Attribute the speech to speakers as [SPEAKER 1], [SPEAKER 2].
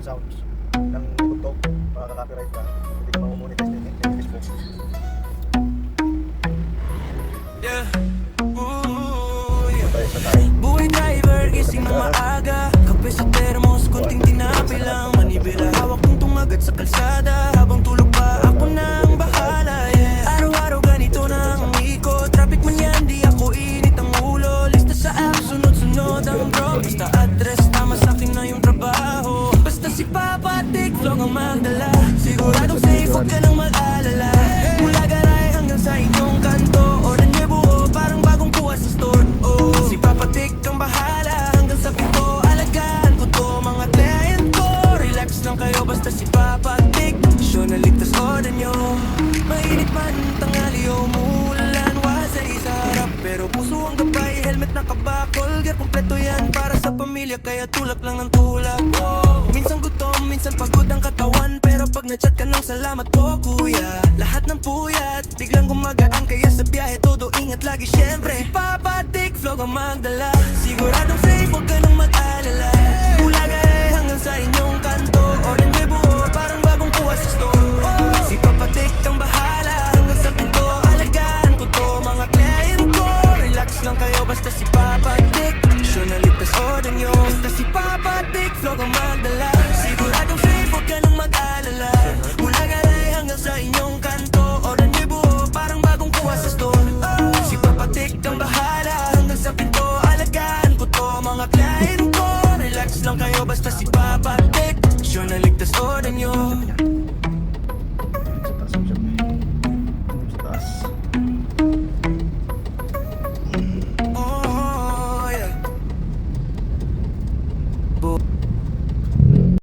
[SPEAKER 1] sounds ng tugtog, makaka-copyright ka. Hindi ka mamonetize din yung Facebook.
[SPEAKER 2] Yeah. Ooh, yeah.
[SPEAKER 1] Tayo sa tayo.
[SPEAKER 2] Buhay driver, gising na maaga. Kape sa termos, kunting tinapay lang. Manibela, hawak kong tumagat sa kalsada. Habang tulog pa, ako na ang bahala, yeah. Araw-araw ganito na ang iko. Traffic man yan, di ako init ang ulo. Lista sa app, sunod-sunod ang bro. Basta address, tama sa'kin na yung trabaho. Basta si Papa Dick, vlog ang magdala. Siguradong safe, huwag ka nang mag-alala. Mula Garay hanggang sa inyong kanto. Order niyo buo, parang bagong kuha sa store. Oh, si Papa Dick ang bahala. Hanggang sa pinto, alagaan ko to mga client ko. Relax lang kayo, basta si Papa Dick. Siya naligtas order niyo. Mainit man, tanghali o umulan. Wasay sa harap, pero puso ang gabay. Helmet nakabakol, gear kompleto yan para sa pamilya. Kaya tulak lang ng tulak. Oh, minsan gutom, minsan pagod ang katawan. Pero pag na-chat ka ng salamat po kuya. Lahat ng puyat, biglang gumagaan. Kaya sa biyahe todo ingat lagi syempre. Si Papa Dick, vlog ang magdala. Siguradong safe, huwag ka nang mag-alala. Mula Garay hanggang sa inyong kanto. Order niyo buo, parang bagong kuha sa store. Oh, si Papa Dick ang bahala. Hanggang sa pinto, alagaan ko to mga client ko. Relax lang kayo, basta si Papa Dick. Siya naligtas order niyo. Basta si Papa Dick, vlog ang magdala. Siguradong safe, huwag ka nang mag-alala. Mula Garay hanggang sa inyong kanto. Order niyo buo, parang bagong kuha sa store. Oh, si Papa Dick ang bahala. Hanggang sa pinto, alagaan ko to mga client ko. Relax lang kayo, basta si Papa Dick. Siya naligtas order niyo.